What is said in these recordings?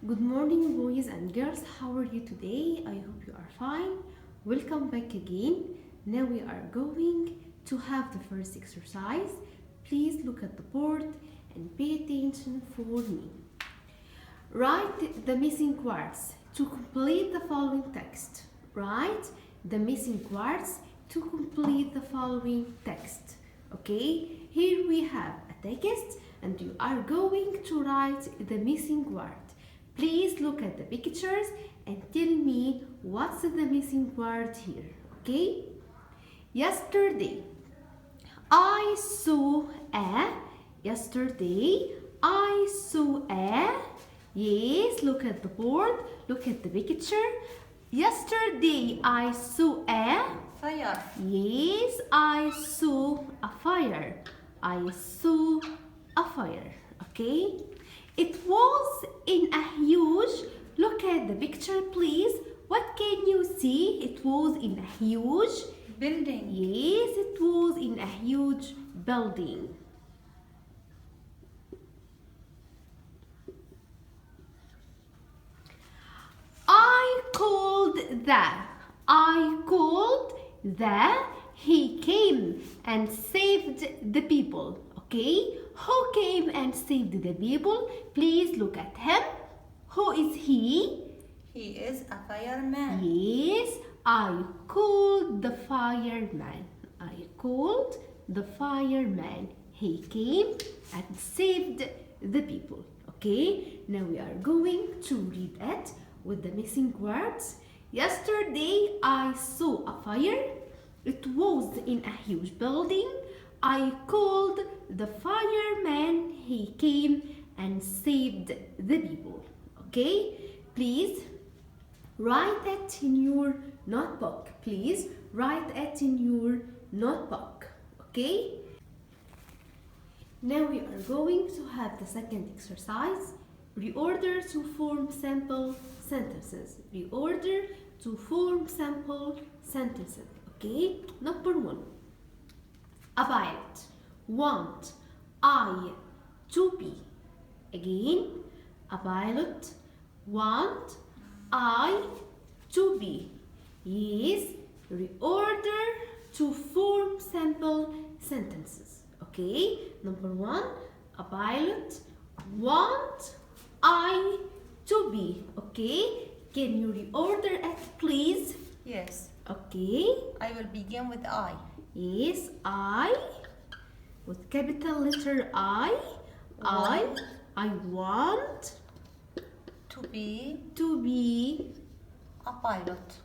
Good morning, boys and girls. How are you today? I hope you are fine. Welcome back again. Now we are going to have the first exercise. Please look at the board and pay attention for me. Write the missing words to complete the following text. Write the missing words to complete the following text. Okay, here we have a text and you are going to write the missing word. Please look at the pictures and tell me what's the missing word here. Okay? Yesterday, I saw a. Yesterday, I saw a. Yes, look at the board. Look at the picture. Yesterday, I saw a fire. Yes, I saw a fire. I saw a fire. Okay? It was in a huge, look at the picture please. What can you see? It was in a huge building. Yes, it was in a huge building. I called the, he came and saved the people. Okay, who came and saved the people? Please look at him. Who is he? He is a fireman. Yes, I called the fireman. I called the fireman. He came and saved the people. Okay, now we are going to read it with the missing words. Yesterday I saw a fire. It was in a huge building. I called the fireman. He came and saved the people. Okay, please write it in your notebook. Please write it in your notebook. Okay, now we are going to have the second exercise. Reorder to form simple sentences. Reorder to form simple sentences. Okay, number 1. A pilot. Want. I. To be. Again. A pilot. Want. I. To be. Yes. Reorder to form simple sentences. Okay. Number 1. A pilot. Want. I. To be. Okay. Can you reorder it, please? Yes. Okay. I will begin with I. Yes, I, with capital letter I want to be a pilot.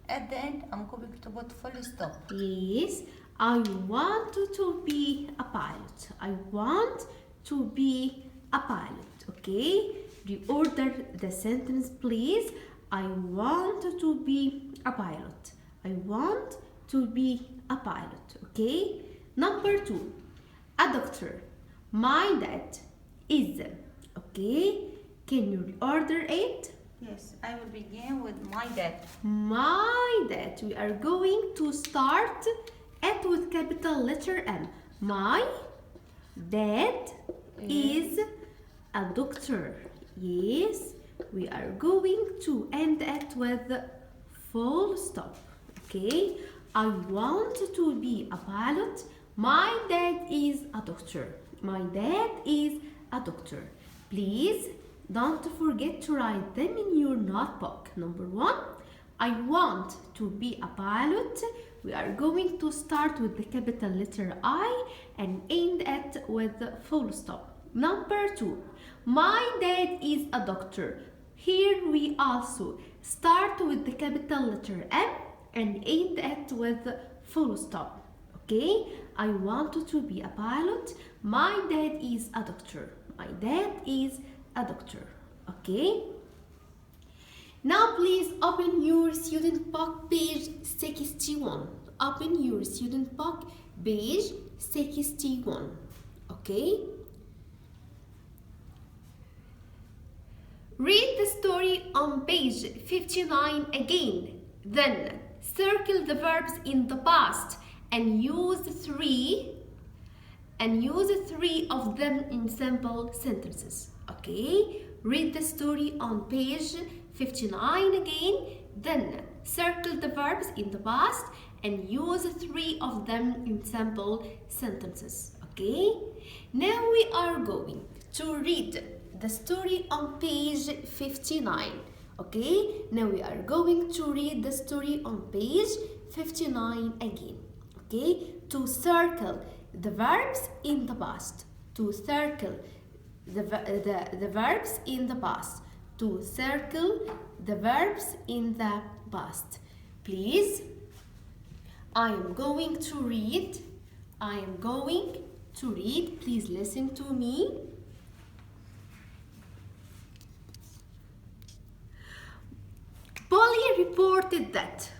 At the end, I'm going to put full stop. Yes, I want to be a pilot. I want to be a pilot. Okay, reorder the sentence, please. I want to be a pilot. I want to be a pilot. Okay. Number 2. A doctor. My dad is. Okay. Can you reorder it? Yes, I will begin with my dad. My dad. We are going to start it with capital letter M. My dad is a doctor. Yes. We are going to end it with full stop. Okay, I want to be a pilot. My dad is a doctor. My dad is a doctor. Please don't forget to write them in your notebook. Number 1, I want to be a pilot. We are going to start with the capital letter I and end it with full stop. Number 2, my dad is a doctor. Here we also start with the capital letter M and end it with full stop. Okay, I want to be a pilot. My dad is a doctor. My dad is a doctor. Okay, now please open your student book page 61. Open your student book page 61. Okay, read the story on page 59 again. Then circle the verbs in the past and use 3 and use 3 of them in simple sentences. Okay, read the story on page 59 again, then circle the verbs in the past and use 3 of them in simple sentences. Okay, now we are going to read the story on page 59. Okay, now we are going to read the story on page 59 again. Okay, to circle the verbs in the past, to circle the verbs in the past, to circle the verbs in the past. Please, I am going to read. Please listen to me. Polly reported that.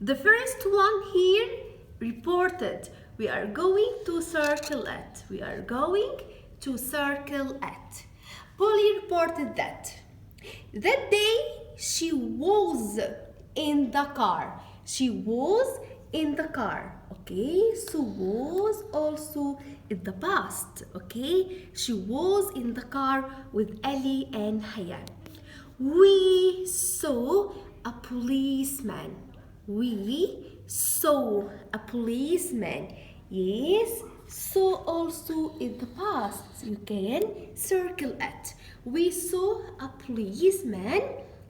The first one here reported. We are going to circle it. Polly reported that. That day she was in the car. Okay, so was also in the past. Okay, she was in the car with Ali and Haya. We saw a policeman. Yes, so also in the past. You can circle it. We saw a policeman.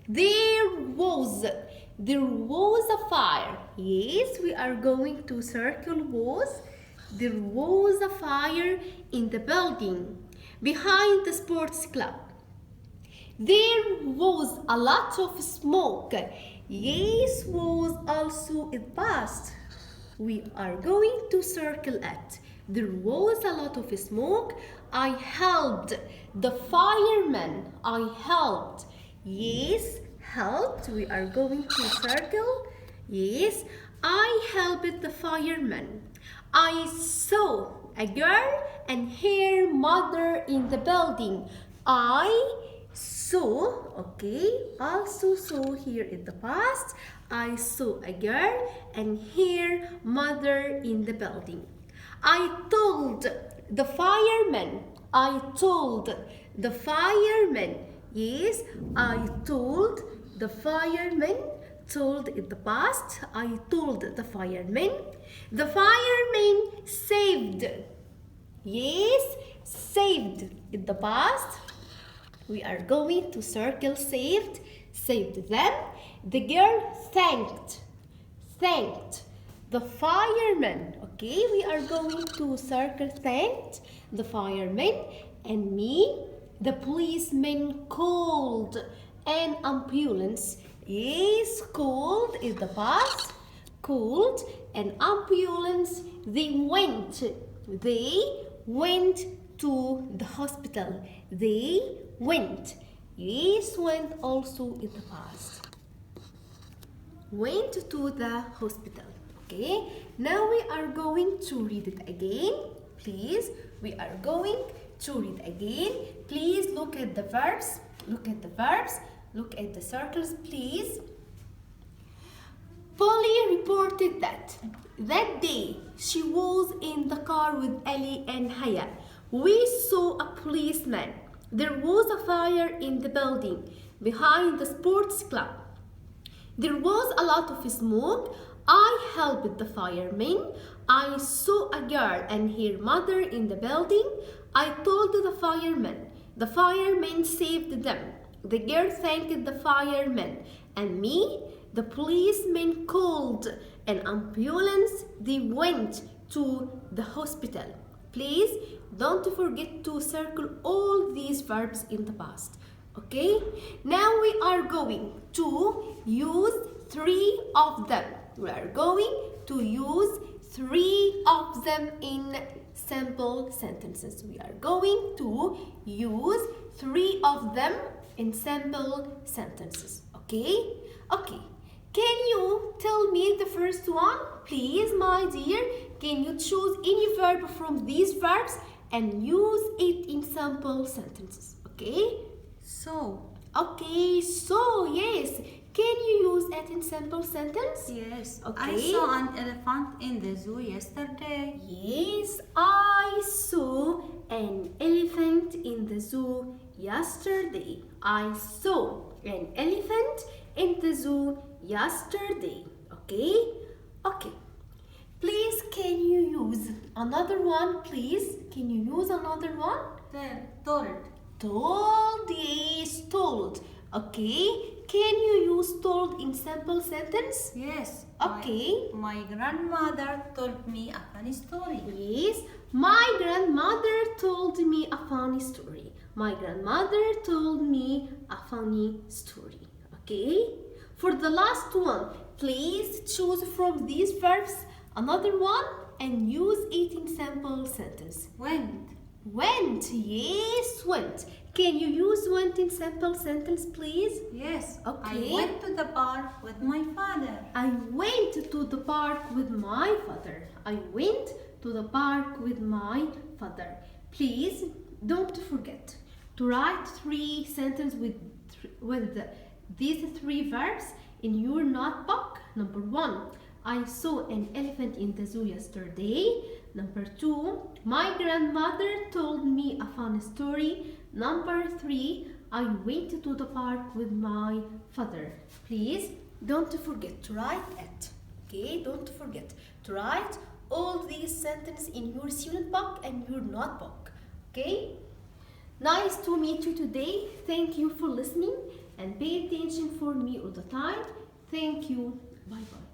There was a fire. Yes, we are going to circle was. There was a fire in the building behind the sports club. There was a lot of smoke. Yes, was also in the past. We are going to circle it. There was a lot of smoke. I helped the firemen. Yes, helped. We are going to circle. Yes, I helped the firemen. I saw a girl and her mother in the building. Also saw here in the past. I saw a girl and her mother in the building. I told the firemen. Yes, I told the firemen. Told in the past. I told the firemen. The firemen saved. Yes, saved in the past. We are going to circle saved them. The girl thanked the firemen. Okay, we are going to circle thanked the firemen. And me, the policeman called an ambulance. Yes, called in the past. Called an ambulance. They went to the hospital. Yes, went also in the past. Went to the hospital. Okay, now we are going to read it again. Please, we are going to read again. Please look at the verbs. Look at the circles, please. Polly reported that day she was in the car with Ali and Haya. We saw a policeman. There was a fire in the building behind the sports club. There was a lot of smoke. I helped the firemen. I saw a girl and her mother in the building. I told the firemen. The firemen saved them. The girl thanked the firemen. And me, the policeman called an ambulance. They went to the hospital. Please don't forget to circle all these verbs in the past. Okay? Now we are going to use 3 of them. We are going to use 3 of them in simple sentences. We are going to use 3 of them in simple sentences. Okay? Okay. Can you tell me the first one? Please, my dear, can you choose any verb from these verbs and use it in simple sentences? Okay? So. Okay, so yes. Can you use it in simple sentence? Yes. Okay. I saw an elephant in the zoo yesterday. Yes, I saw an elephant in the zoo yesterday. I saw an elephant in the zoo yesterday. Okay? Okay. Please, can you use another one, please? Can you use another one? Told. Told, yes, told. Okay. Can you use told in simple sentence? Yes. Okay. My grandmother told me a funny story. Yes, my grandmother told me a funny story. My grandmother told me a funny story. Okay? For the last one, please choose from these verbs another one and use it in simple sentence. Went. Went, yes, went. Can you use went in simple sentence, please? Yes. Okay. I went to the park with my father. I went to the park with my father. I went to the park with my father. Please don't forget to write 3 sentences with these 3 verbs in your notebook. Number 1, I saw an elephant in the zoo yesterday. Number 2, my grandmother told me a fun story. Number 3, I went to the park with my father. Please don't forget to write it. Okay, don't forget to write all these sentences in your student book and your notebook. Okay, nice to meet you today. Thank you for listening and pay attention for me all the time. Thank you. Bye bye.